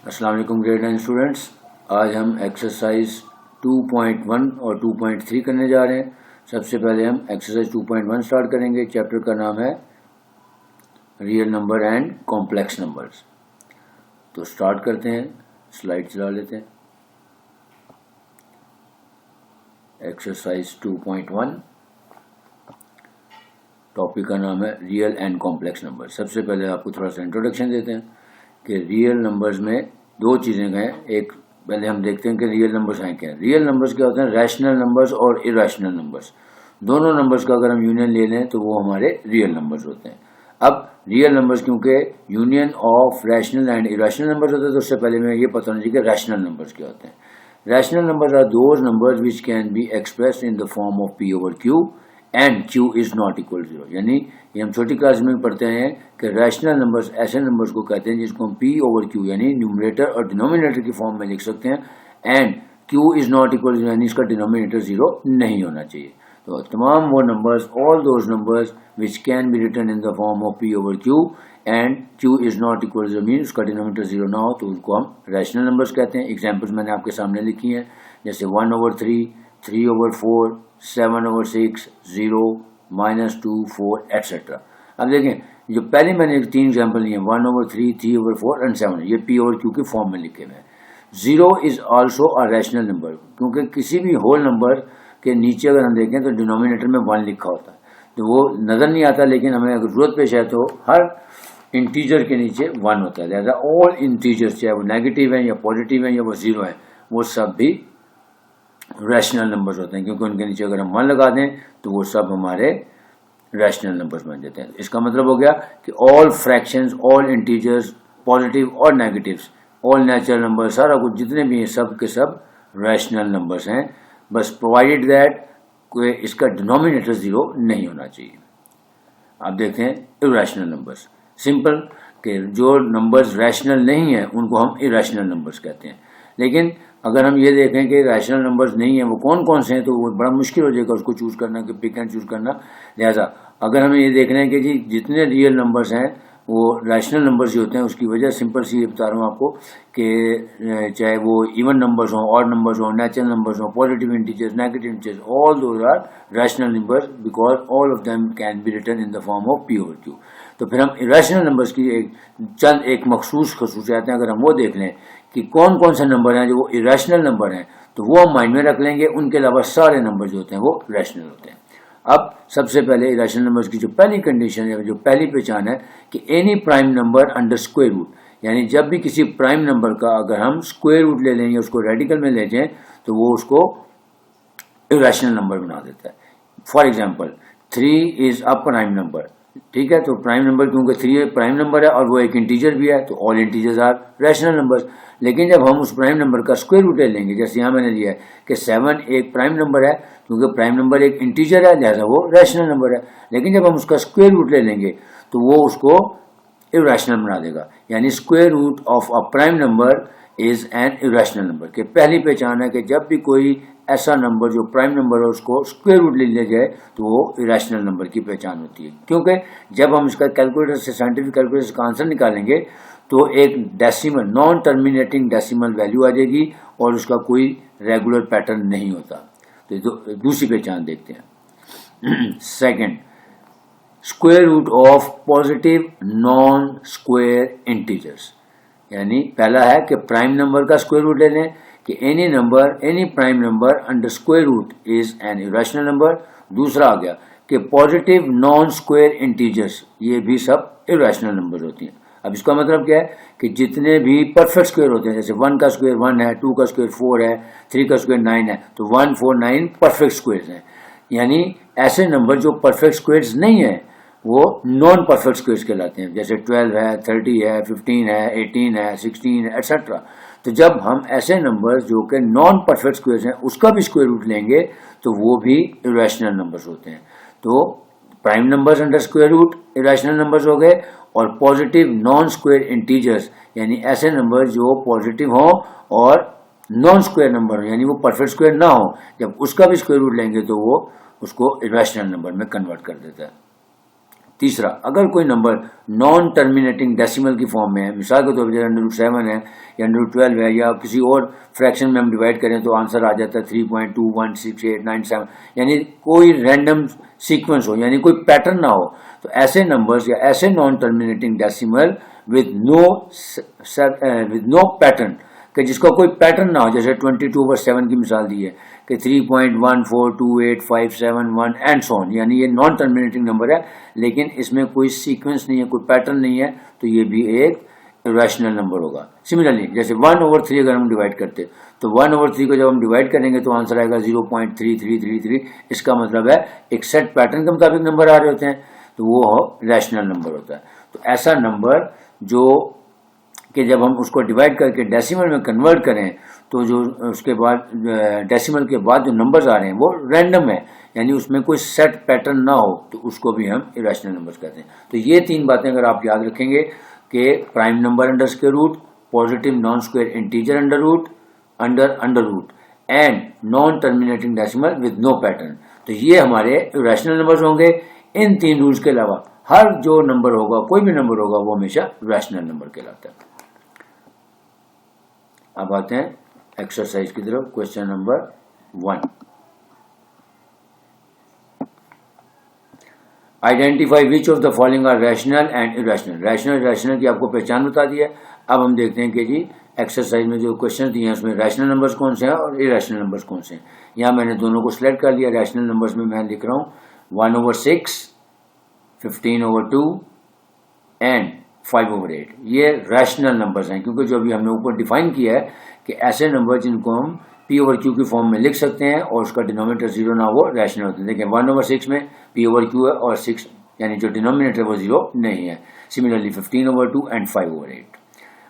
अस्सलाम वालेकुम grade 9 students. आज हम एक्सरसाइज 2.1 और 2.3 करने जा रहे हैं। सबसे पहले हम एक्सरसाइज 2.1 स्टार्ट करेंगे। चैप्टर का नाम है real number and complex numbers. तो स्टार्ट करते हैं, स्लाइड चला लेते हैं। एक्सरसाइज 2.1 टॉपिक का नाम है रियल एंड कॉम्प्लेक्स नंबर। सबसे पहले आपको थोड़ा सा इंट्रोडक्शन देते हैं कि रियल नंबर्स में दो चीज़ें हैं। एक पहले हम देखते हैं कि रियल नंबर्स हैं क्या। रियल नंबर्स क्या होते हैं? रैशनल नंबर्स और इरेशनल नंबर्स। दोनों नंबर्स का अगर हम यूनियन ले लें तो वो हमारे रियल नंबर्स होते हैं। अब रियल नंबर्स क्योंकि union of rational and irrational numbers होते हैं, तो उससे पहले मैं ये पता होना चाहिए कि रैशनल नंबर्स क्या होते हैं। Rational numbers are those numbers which can be expressed in the form of P over Q and Q is not equal zero. यानी ये हम छोटी क्लास में पढ़ते हैं कि रैशनल नंबर्स ऐसे नंबर्स को कहते हैं जिसको हम पी ओवर क्यू यानी न्यूमरेटर और डिनोमिनेटर की फॉर्म में लिख सकते हैं, and Q is not equal zero यानी इसका डिनोमिनेटर जीरो नहीं होना चाहिए। तो तमाम वो numbers, all those numbers which can be written in the form of P over Q and Q is not equal zero mean उसका डिनोमिनेटर जीरो ना हो, तो उनको हम रैशनल नंबर्स कहते हैं। एग्जाम्पल्स मैंने आपके सामने लिखी हैं, जैसे 1/3, 3/4, 7/6, 0, -2, 4 एटसेट्रा। अब देखें, जो पहले मैंने तीन एग्जाम्पल लिए 1/3, 3/4 एंड 7, ये पी ओवर क्यू की फॉर्म में लिखे हुए हैं। 0 is also a rational number, क्योंकि किसी भी होल नंबर के नीचे अगर हम देखें तो डिनोमिनेटर में 1 लिखा होता है, तो वो नजर नहीं आता, लेकिन हमें अगर जरूरत पेश है तो हर इंटीजर के नीचे 1 होता है। लिहाजा ऑल इंटीजर्स, चाहे वो नेगेटिव है या पॉजिटिव है या वो 0 है, वो सब भी रैशनल नंबर्स होते हैं, क्योंकि उनके नीचे अगर हम 1 लगा दें तो वो सब हमारे रैशनल नंबर्स बन जाते हैं। इसका मतलब हो गया कि all fractions, all integers, positive और नेगेटिव्स, ऑल नेचुरल नंबर, सारा कुछ जितने भी हैं सब के सब रैशनल नंबर्स हैं, बस प्रोवाइडेड दैट कोई इसका डिनोमिनेटर जीरो नहीं होना चाहिए। आप देखते हैं इरेशनल नंबर्स, सिंपल कि जो नंबर्स रैशनल नहीं है उनको हम इरेशनल नंबर्स कहते हैं। लेकिन अगर हम ये देखें कि रैशनल नंबर्स नहीं है वो कौन कौन से हैं, तो वो बड़ा मुश्किल हो जाएगा उसको चूज करना, कि पिक एंड चूज करना। लिहाजा अगर हमें ये देखना है कि जी जितने रियल नंबर्स हैं वो रैशनल नंबर्स ही होते हैं, उसकी वजह सिंपल सी ये बता रहा हूँ आपको कि चाहे वो इवन नंबर्स हों, ऑड नंबर्स हों, नेचुरल नंबर्स हों, positive integers, negative integers, all those are rational numbers because all of them can be written in the form of P over Q. तो फिर हम इरेशनल नंबर्स की एक मखसूस खसूसियात हैं, अगर हम वो देख लें कि कौन कौन से नंबर हैं जो वो इरेशनल नंबर हैं, तो वो हम माइंड में रख लेंगे। उनके अलावा सारे नंबर जो होते हैं वो रैशनल होते हैं। अब सबसे पहले इरेशनल नंबर्स की जो पहली कंडीशन है, जो पहली पहचान है कि any prime number under square root, यानी जब भी किसी प्राइम नंबर का अगर हम स्क्वायर रूट ले लें या उसको रेडिकल में ले जाएं तो वो उसको इरेशनल नंबर बना देता है। For example 3 is a prime number, ठीक है। तो प्राइम नंबर क्योंकि 3 प्राइम नंबर है और वो एक इंटीजर भी है, तो all integers are rational numbers. लेकिन जब हम उस प्राइम नंबर का स्क्वायर रूट ले लेंगे, जैसे यहाँ मैंने लिया है कि 7 एक प्राइम नंबर है, क्योंकि प्राइम नंबर एक इंटीजर है लिहाजा वो रैशनल नंबर है। लेकिन जब हम उसका स्क्वायर रूट ले लेंगे तो वो उसको इरेशनल बना देगा, यानी square root of a prime number is an irrational number. के पहली पहचान है कि जब भी कोई ऐसा नंबर जो प्राइम नंबर है उसको स्क्वायर रूट ले लिया जाए तो वो इरेशनल नंबर की पहचान होती है। क्योंकि जब हम इसका कैलकुलेटर से, साइंटिफिक कैलकुलेटर का आंसर निकालेंगे तो एक decimal, non terminating decimal value आ जाएगी और उसका कोई रेगुलर पैटर्न नहीं होता। तो दूसरी पहचान देखते हैं। Second, square root of positive non square integers, यानी पहला है कि प्राइम नंबर का स्क्वायर रूट ले लें कि any number, any prime number under square root is an irrational number. दूसरा आ गया कि पॉजिटिव नॉन स्क्वायर इंटीजर्स, ये भी सब इरेशनल नंबर होती हैं। अब इसका मतलब क्या है कि जितने भी परफेक्ट स्क्वायर होते हैं, जैसे 1 का स्क्वायर 1 है, 2 का स्क्वायर 4 है, 3 का स्क्वायर 9 है, तो 1, 4, 9 परफेक्ट स्क्वायर्स हैं। यानी ऐसे नंबर जो परफेक्ट स्क्वायर्स नहीं है वो नॉन परफेक्ट स्क्वायर्स कहलाते हैं, जैसे 12 है, 30 है, 15 है, 18 है, 16 है, एटसेट्रा। तो जब हम ऐसे नंबर्स जो कि नॉन परफेक्ट स्क्वायर्स हैं उसका भी स्क्वायर रूट लेंगे तो वो भी इरेशनल नंबर्स होते हैं। तो prime numbers under square root irrational numbers हो गए, और पॉजिटिव नॉन स्क्वायर इंटीजर्स यानी ऐसे नंबर जो पॉजिटिव हो और नॉन स्क्वायर नंबर हो, यानी वो परफेक्ट स्क्वायर ना हो, जब उसका भी स्क्वायर रूट लेंगे तो वो उसको इरेशनल नंबर में कन्वर्ट कर देता है। तीसरा, अगर कोई नंबर नॉन टर्मिनेटिंग डेसिमल की फॉर्म में है, मिसाल के तौर पर √7 है या √12 है या किसी और फ्रैक्शन में हम डिवाइड करें तो आंसर आ जाता है 3.21687, यानी कोई रैंडम सीक्वेंस हो, यानी कोई पैटर्न ना हो, तो ऐसे नंबर्स या ऐसे non terminating decimal with no pattern, कि जिसका कोई पैटर्न ना हो, जैसे 22/7 की मिसाल दी है कि 3.142857 एंड सो ऑन, यानी ये नॉन टर्मिनेटिंग नंबर है लेकिन इसमें कोई सीक्वेंस नहीं है, कोई पैटर्न नहीं है, तो ये भी एक इरेशनल नंबर होगा। सिमिलरली जैसे 1/3 अगर हम डिवाइड करते तो 1/3 को जब हम डिवाइड करेंगे तो आंसर आएगा 0.3333। इसका मतलब है एक सेट पैटर्न के मुताबिक नंबर आ रहे होते हैं, तो वो रैशनल नंबर होता है। तो ऐसा नंबर जो कि जब हम उसको डिवाइड करके डेसिमल में कन्वर्ट करें तो जो उसके बाद डेसिमल के बाद जो नंबर्स आ रहे हैं वो रैंडम है, यानी उसमें कोई सेट पैटर्न ना हो, तो उसको भी हम इरेशनल नंबर्स कहते हैं। तो ये तीन बातें अगर आप याद रखेंगे कि prime number under square root, positive non square integer under root and non terminating decimal with no pattern, तो ये हमारे इरेशनल नंबर्स होंगे। इन तीन रूल्स के अलावा हर जो नंबर होगा, कोई भी नंबर होगा, वो हमेशा रैशनल नंबर कहलाता है। अब आते हैं एक्सरसाइज की तरफ। Question number 1, identify which of the following are rational and irrational. Rational irrational की आपको पहचान बता दी है। अब हम देखते हैं कि जी एक्सरसाइज में जो क्वेश्चन दिए हैं उसमें रैशनल नंबर्स कौन से हैं और इरेशनल नंबर्स कौन से हैं। यहाँ मैंने दोनों को सिलेक्ट कर लिया। रैशनल नंबर्स में मैं लिख रहा हूँ 1/6, 15/2 एंड 5/8। ये रैशनल नंबर्स हैं, क्योंकि जो अभी हमने ऊपर डिफाइन किया है कि ऐसे नंबर जिनको हम P/Q की फॉर्म में लिख सकते हैं और उसका डिनोमिनेटर 0 ना हो, रैशनल होते हैं। देखिए 1/6 में P/Q है और 6 यानी जो डिनोमिनेटर वो 0 नहीं है। Similarly 15/2 and 5/8।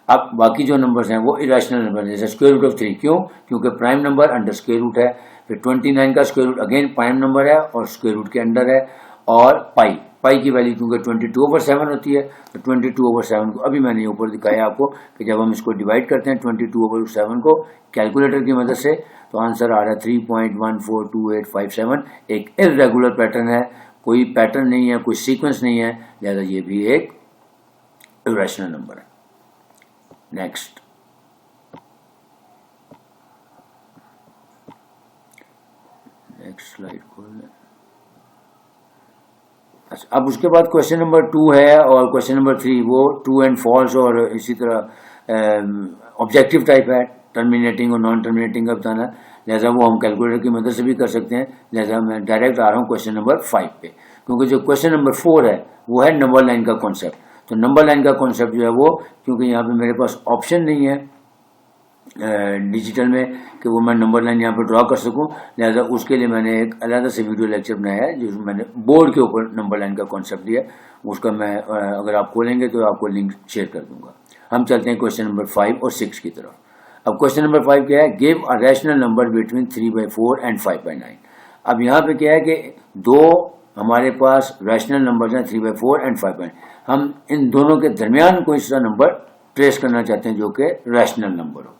अब बाकी जो नंबर्स हैं वो इरेशनल नंबर, जैसे स्क्वायर रूट ऑफ 3। क्यों? क्योंकि prime number under square root है। फिर 29 का square root again prime number है और स्क्वायर रूट के अंडर है। और पाई की वैल्यू क्योंकि 22/7 होती है, तो 22/7 को अभी मैंने ऊपर दिखाया आपको कि जब हम इसको डिवाइड करते हैं 22/7 को कैलकुलेटर की मदद से, तो आंसर आ रहा है 3.142857। एक इर्रेगुलर पैटर्न है, कोई पैटर्न नहीं है, कोई सीक्वेंस नहीं है, लिहाजा ये भी एक इरेशनल नंबर है। नेक्स्ट, स्लाइड खोल लें। अच्छा, अब उसके बाद क्वेश्चन नंबर 2 है और क्वेश्चन नंबर 3 वो ट्रू एंड फॉल्स और इसी तरह ऑब्जेक्टिव टाइप है, टर्मिनेटिंग और नॉन टर्मिनेटिंग का बताना। लिहाजा वो हम कैलकुलेटर की मदद से भी कर सकते हैं। लिहाजा मैं डायरेक्ट आ रहा हूँ क्वेश्चन नंबर 5 पे, क्योंकि जो क्वेश्चन नंबर 4 है वो है नंबर लाइन का कॉन्सेप्ट। तो नंबर लाइन का कॉन्सेप्ट जो है वो, क्योंकि यहाँ पे मेरे पास ऑप्शन नहीं है डिजिटल में कि वो मैं नंबर लाइन यहाँ पर ड्रॉ कर सकूं, लिहाजा उसके लिए मैंने एक अलग से वीडियो लेक्चर बनाया है जिसमें मैंने बोर्ड के ऊपर नंबर लाइन का कॉन्सेप्ट दिया। उसका मैं अगर आप खोलेंगे तो आपको लिंक शेयर कर दूंगा। हम चलते हैं क्वेश्चन नंबर 5 और 6 की तरफ। अब क्वेश्चन नंबर 5 क्या है? Give a rational number between 3/4 and 5/9। अब यहाँ पे क्या है कि दो हमारे पास रैशनल नंबर हैं 3/4 एंड 5/9। हम इन दोनों के दरमियान कोई सा नंबर ट्रेस करना चाहते हैं जो कि रैशनल नंबर हो।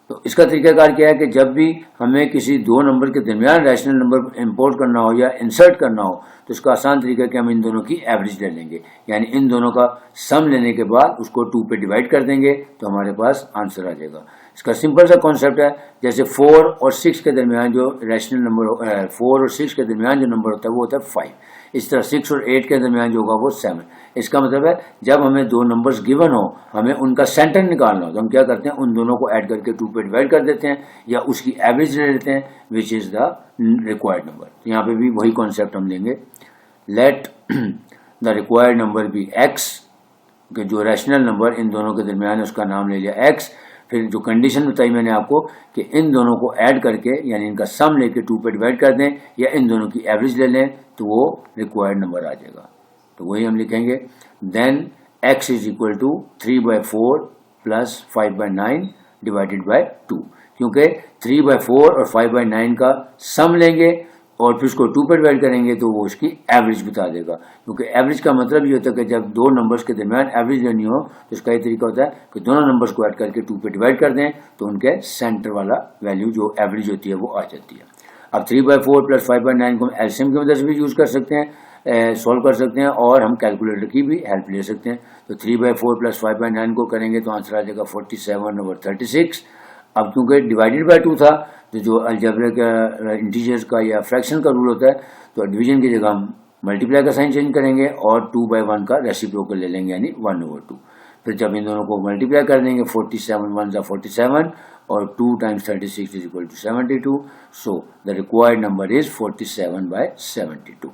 तो इसका तरीकाकार क्या है कि जब भी हमें किसी दो नंबर के दरमियान रैशनल नंबर इंपोर्ट करना हो या इंसर्ट करना हो, तो इसका आसान तरीका है कि हम इन दोनों की एवरेज ले लेंगे, यानी इन दोनों का सम लेने के बाद उसको 2 पे डिवाइड कर देंगे तो हमारे पास आंसर आ जाएगा। इसका सिंपल सा कॉन्सेप्ट है, जैसे 4 और 6 के दरमियान जो रैशनल नंबर 4 और 6 के दरमियान जो नंबर होता है वो होता है 5। इस तरह 6 और 8 के दरमियान जो होगा वो 7। इसका मतलब है जब हमें दो नंबर्स गिवन हो, हमें उनका सेंटर निकालना हो, तो हम क्या करते हैं उन दोनों को ऐड करके 2 पे डिवाइड कर देते हैं या उसकी एवरेज ले लेते हैं, which is the required number. तो यहाँ पे भी वही कॉन्सेप्ट हम लेंगे। Let the required number be x, कि जो रैशनल नंबर इन दोनों के दरमियान है उसका नाम ले लिया x। फिर जो कंडीशन बताई मैंने आपको कि इन दोनों को ऐड करके यानी इनका सम लेके 2 पे डिवाइड कर दें या इन दोनों की एवरेज ले लें तो वो रिक्वायर्ड नंबर आ जाएगा। तो वही हम लिखेंगे, then x is equal to 3/4 plus 5/9 divided by 2। क्योंकि 3/4 और 5/9 का सम लेंगे और फिर उसको 2 पे डिवाइड करेंगे तो वो उसकी एवरेज बता देगा। क्योंकि एवरेज का मतलब ये होता है कि जब दो नंबर्स के दरमियान एवरेज लेनी हो तो इसका ये तरीका होता है कि दोनों नंबर्स को ऐड करके 2 पे डिवाइड कर दें तो उनके सेंटर वाला वैल्यू जो एवरेज होती है वो आ जाती है। अब 3/4 प्लस 5/9 को हम एलसीएम की मदद से भी यूज कर सकते हैं। सॉल्व कर सकते हैं और हम कैलकुलेटर की भी हेल्प ले सकते हैं। तो 3/4 + 5/9 को करेंगे तो आंसर आ जाएगा 47/36। अब क्योंकि डिवाइडेड बाय 2 था तो जो अलजेब्रिक इंटीजर्स का या फ्रैक्शन का रूल होता है तो डिवीजन की जगह हम मल्टीप्लाई का साइन चेंज करेंगे और 2/1 का रेसिप्रोकल ले लेंगे यानी 1/2। फिर जब इन दोनों को मल्टीप्लाई कर देंगे 47 1 × 47 और 2 × 36 = 72। So the required number is 47/72।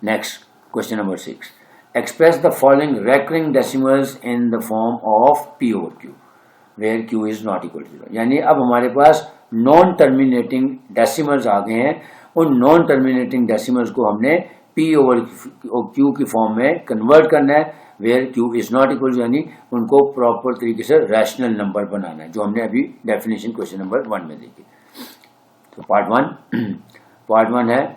Next question number 6, express the following recurring decimals in the form of P/Q where Q is not equal to 0। यानी अब हमारे पास नॉन टर्मिनेटिंग डेसिमल्स आ गए हैं। उन नॉन टर्मिनेटिंग डेसिमल्स को हमने P/Q की फॉर्म में कन्वर्ट करना है where Q is not equal to, यानी उनको प्रॉपर तरीके से रैशनल नंबर बनाना है, जो हमने अभी डेफिनेशन क्वेश्चन नंबर 1 में देखी। तो पार्ट 1 है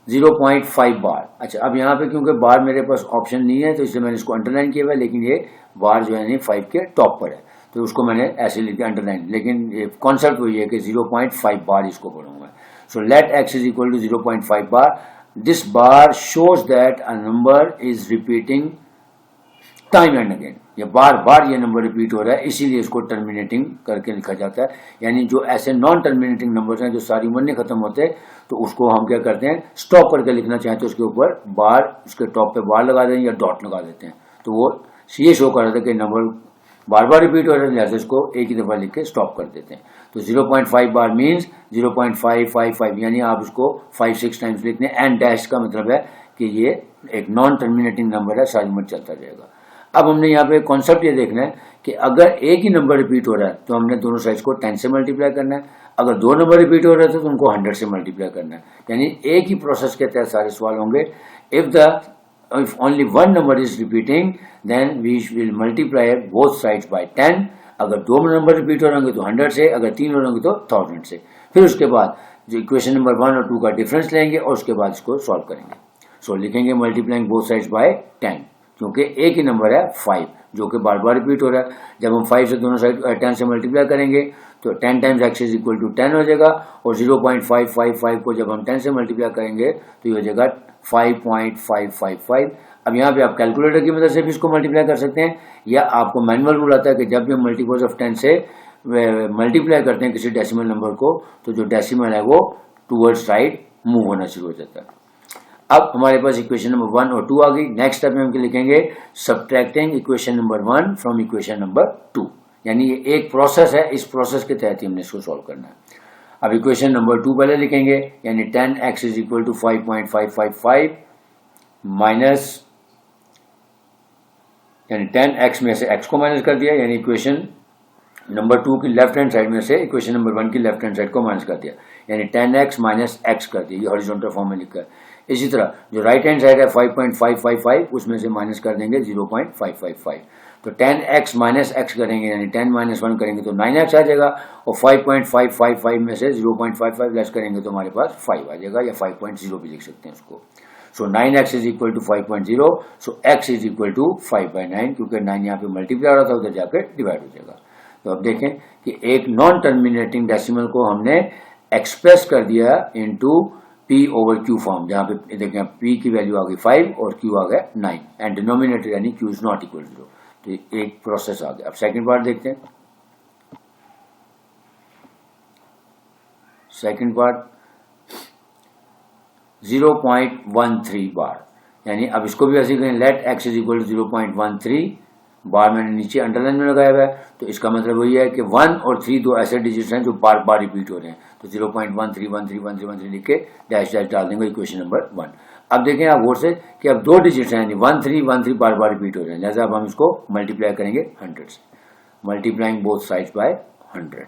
0.5 बार। अच्छा, अब यहाँ पे क्योंकि बार मेरे पास ऑप्शन नहीं है तो इसलिए मैंने इसको अंडरलाइन किया हुआ है, लेकिन ये बार जो है 5 के टॉप पर है तो उसको मैंने ऐसे लिख दिया अंडरलाइन, लेकिन ये कॉन्सेप्ट वही है कि 0.5 बार इसको पढ़ूंगा। So let x is equal to 0.5 bar. This bar shows that a number is repeating time and again. ये बार बार ये नंबर रिपीट हो रहा है, इसीलिए इसको टर्मिनेटिंग करके लिखा जाता है। यानी जो ऐसे नॉन टर्मिनेटिंग नंबर्स हैं जो सारी उम्र नहीं खत्म होते तो उसको हम क्या करते हैं, स्टॉप करके लिखना चाहें तो उसके ऊपर बार, उसके टॉप पे बार लगा दें या डॉट लगा देते हैं, तो वो ये शो कर रहा था कि नंबर बार बार रिपीट हो रहा है, लिहाजा इसको एक ही दफा लिख के स्टॉप कर देते हैं। तो 0.5 बार मीन्स 0.555, यानी आप इसको 5-6 टाइम्स लिखते हैं। एंड डैश का मतलब है कि ये एक नॉन टर्मिनेटिंग नंबर है, सारी उम्र चलता रहेगा। अब हमने यहाँ पे कॉन्सेप्ट ये देखना है कि अगर एक ही नंबर रिपीट हो रहा है तो हमने दोनों साइड्स को 10 से मल्टीप्लाई करना है, अगर दो नंबर रिपीट हो रहे थे तो उनको 100 से मल्टीप्लाई करना है। यानी एक ही प्रोसेस के तहत सारे सवाल होंगे। If only one number is repeating, then we will multiply both sides by 10. अगर दो नंबर रिपीट हो रहे तो 100 से, अगर तीन हो रहे तो 1000 से। फिर उसके बाद जो इक्वेशन नंबर 1 और 2 का डिफरेंस लेंगे और उसके बाद इसको सॉल्व करेंगे। सो लिखेंगे मल्टीप्लाइंग बोथ साइड्स बाय 10, क्योंकि एक ही नंबर है 5 जो कि बार बार रिपीट हो रहा है। जब हम 5 से दोनों साइड 10 से मल्टीप्लाई करेंगे तो 10 times x is equal to 10 हो जाएगा, और 0.555 को जब हम 10 से मल्टीप्लाई करेंगे तो ये हो जाएगा 5.555। अब यहाँ पे आप कैलकुलेटर की मदद से भी इसको मल्टीप्लाई कर सकते हैं, या आपको मैनुअल रूल आता है कि जब भी हम मल्टीपल्स ऑफ 10 से मल्टीप्लाई करते हैं किसी डेसिमल नंबर को तो जो डेसिमल है वो टूवर्ड्स राइट मूव होना शुरू हो जाता है। अब हमारे पास इक्वेशन नंबर 1 और 2 आ गई। नेक्स्ट स्टेप में हम लिखेंगे subtracting equation number 1 from equation number 2, यानी ये एक प्रोसेस है, इस प्रोसेस के तहत ही हमने इसको सॉल्व करना है। अब इक्वेशन नंबर 2 पहले लिखेंगे, यानी 10x is equal to 5.555 minus, यानी 10x में से x को माइनस कर दिया, यानी इक्वेशन नंबर 2 की लेफ्ट हैंड साइड में से इक्वेशन नंबर 1 की लेफ्ट हैंड साइड को माइनस कर दिया, यानी 10x माइनस x कर दिया। ये हॉरिजॉन्टल फॉर्म में लिखा है। इसी तरह जो राइट हैंड साइड है 5.555 उसमें से माइनस कर देंगे 0.555, तो 10x माइनस x करेंगे, यानी 10 माइनस 1 करेंगे तो 9x आ जाएगा, और 5.555 में से 0.55 लेस करेंगे तो हमारे पास 5 आ जाएगा, या 5.0 भी लिख सकते हैं उसको। So 9x is equal to 5.0, so x is equal to 5/9, क्योंकि 9 यहाँ पे मल्टीप्लाई हो रहा था, उधर जाकर डिवाइड हो जाएगा। तो अब देखें कि एक नॉन टर्मिनेटिंग डेसिमल को हमने एक्सप्रेस कर दिया इनटू P/Q फॉर्म, जहां पे देखें P की वैल्यू आ गई 5 और Q आ गया 9, एंड डिनोमिनेटर यानी Q is not equal to 0। तो एक प्रोसेस आ गया। अब सेकंड पार्ट देखते हैं। सेकंड पार्ट 0.13 बार, यानी अब इसको भी ऐसे करें, let x is equal to 0.13 bar, मैंने नीचे अंडरलाइन में लगाया हुआ है, तो इसका मतलब वही है कि 1 और 3 दो ऐसे डिजिट्स हैं जो बार बार रिपीट हो रहे हैं, तो 0.13131313 लिख के डैश डैश डाल देंगे इक्वेशन नंबर 1। अब देखें आप गौर से कि अब दो डिजिट्स हैं, यानी 1313 बार बार रिपीट हो रहे हैं, लिहाजा अब हम इसको मल्टीप्लाई करेंगे 100 से, मल्टीप्लाइंग बोथ साइड्स बाय 100।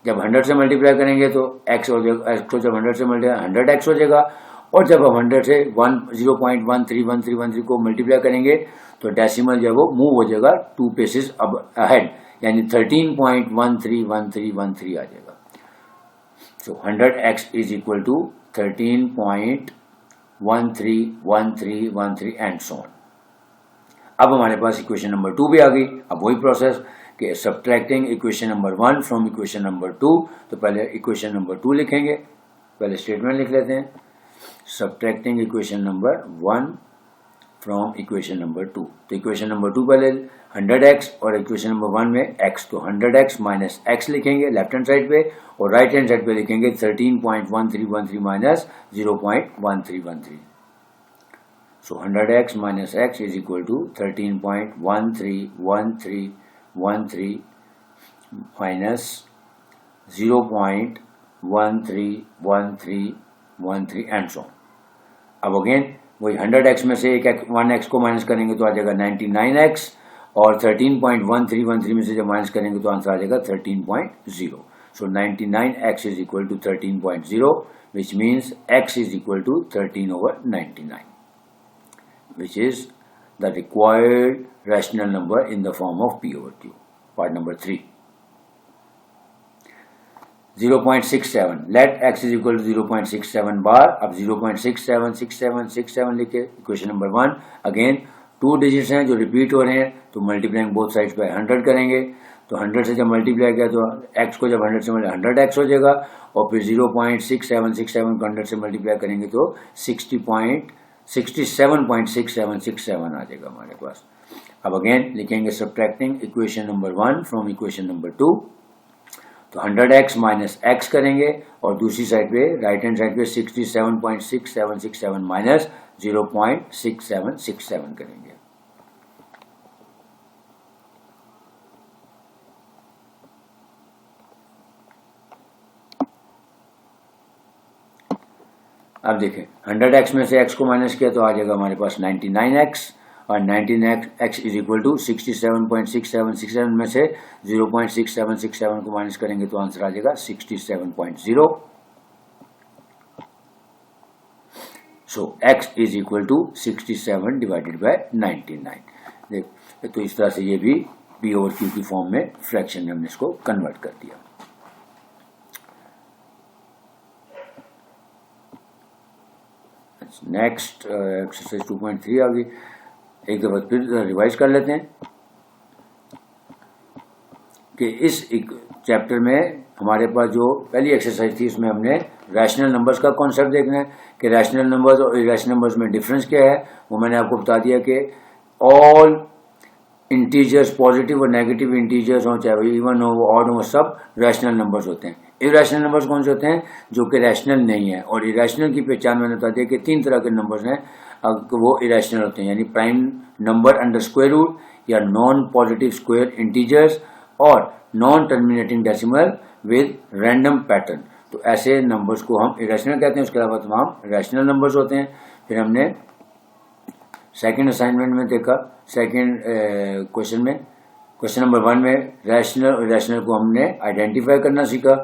जब 100 से मल्टीप्लाई करेंगे तो x हो जाएगा, x को जब 100 से मल्टीप्लाई 100x हो जाएगा, और जब हम 100 से 0.131313 को मल्टीप्लाई करेंगे तो डेसिमल जो है वो मूव हो जाएगा 2 प्लेसेस अब अहेड, यानी 13.131313 आ जाएगा। So 100x is equal to 13.131313 and so on. अब हमारे पास इक्वेशन नंबर 2 भी आ गई। अब वही प्रोसेस कि subtracting equation number 1 from equation number 2, तो पहले इक्वेशन नंबर 2 लिखेंगे, पहले स्टेटमेंट लिख लेते हैं। Subtracting equation number 1 from equation number 2। तो इक्वेशन नंबर 2 पहले 100x और इक्वेशन नंबर 1 में x, तो 100x माइनस x लिखेंगे लेफ्ट हैंड साइड पे और राइट हैंड साइड पे लिखेंगे 13.1313 minus 0.1313। So 100x minus x is equal to 13.131313 minus 0.131313 and so. अब अगेन वही 100x में से एक 1x को माइनस करेंगे तो आ जाएगा 99x और 13.1313 में से जब माइनस करेंगे तो आंसर आ जाएगा 13.0। So 99x is equal to 13.0 which means x is equal to 13/99 which is the required rational number in the form of P/Q. Part number 3. 0.67 let x is equal to 0.67 bar। अब 0.676767 लिखे equation number 1। Again 2 digits हैं जो repeat हो रहे हैं तो multiplying both sides पे 100 करेंगे। तो 100 से जब मल्टीप्लाई किया तो x को जब 100 से 100x हो जाएगा और फिर 0.6767 को 100 से मल्टीप्लाई करेंगे तो 67.6767 आ जाएगा हमारे पास। अब अगेन लिखेंगे subtracting equation number 1 from equation number 2। तो 100x माइनस x करेंगे और दूसरी साइड पे राइट हैंड साइड पे 67.6767 माइनस 0.6767 करेंगे। अब देखें 100x में से x को माइनस किया तो आ जाएगा हमारे पास 99x और 99x इज इक्वल टू 67.6767 में से 0.6767 को माइनस करेंगे तो आंसर आ जाएगा 67.0। So x is equal to 67 divided by 99। देख तो इस तरह से ये भी P/Q की फॉर्म में फ्रैक्शन में हमने इसको कन्वर्ट कर दिया। नेक्स्ट एक्सरसाइज 2.3 आ गई। एक दफा फिर रिवाइज कर लेते हैं कि इस चैप्टर में हमारे पास जो पहली एक्सरसाइज थी उसमें हमने रैशनल नंबर्स का कॉन्सेप्ट देखना है कि रैशनल नंबर्स और इरेशनल नंबर्स में डिफरेंस क्या है। वो मैंने आपको बता दिया कि ऑल इंटीजर्स पॉजिटिव और नेगेटिव इंटीजर्स हो चाहे इवन हो ऑड हो सब रैशनल नंबर्स होते हैं। इरेशनल नंबर्स कौन से होते हैं जो कि रैशनल नहीं है। और इरेशनल की पहचान मैंने बता दिया कि 3 तरह के नंबर्स हैं वो इरेशनल होते हैं यानी prime number under square root या नॉन पॉजिटिव स्क्वायर इंटीजर्स और non terminating decimal with random pattern. तो ऐसे नंबर्स को हम इरेशनल कहते हैं। उसके अलावा तमाम रैशनल नंबर्स होते हैं। फिर हमने सेकंड असाइनमेंट में देखा सेकंड क्वेश्चन में क्वेश्चन नंबर 1 में रैशनल और इरेशनल को हमने आइडेंटिफाई करना सीखा।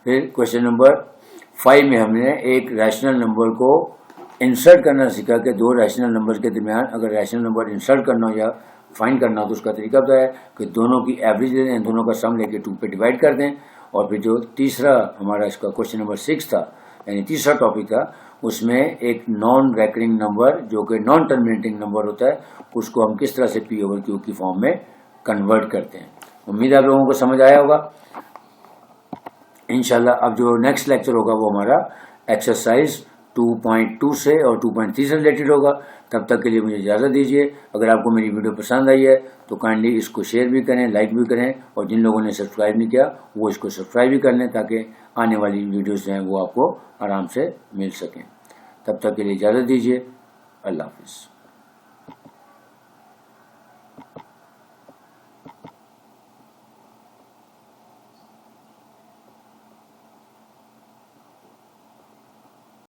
फिर क्वेश्चन नंबर 5 में हमने एक रैशनल नंबर को इंसर्ट करना सीखा कि 2 रैशनल नंबर्स के दरमियान अगर रैशनल नंबर इंसर्ट करना हो या फाइंड करना हो तो उसका तरीका बताया कि दोनों की एवरेज ले लें, दोनों का सम लेके 2 पे डिवाइड कर दें। और फिर जो तीसरा हमारा इसका क्वेश्चन नंबर 6 था यानी तीसरा टॉपिक था उसमें एक नॉन रेकरिंग नंबर जो कि नॉन टर्मिनेटिंग नंबर होता है उसको हम किस तरह से P/Q की फॉर्म में कन्वर्ट करते हैं। उम्मीद है आप लोगों को समझ आया होगा। इंशाल्लाह अब जो नेक्स्ट लेक्चर होगा वो हमारा एक्सरसाइज 2.2 से और 2.3 से रिलेटेड होगा। तब तक के लिए मुझे इजाज़त दीजिए। अगर आपको मेरी वीडियो पसंद आई है तो काइंडली इसको शेयर भी करें, लाइक भी करें और जिन लोगों ने सब्सक्राइब नहीं किया वो इसको सब्सक्राइब भी कर लें ताकि आने वाली वीडियोस जो हैं वो आपको आराम से मिल सकें। तब तक के लिए इजाज़त दीजिए। अल्लाह हाफिज़।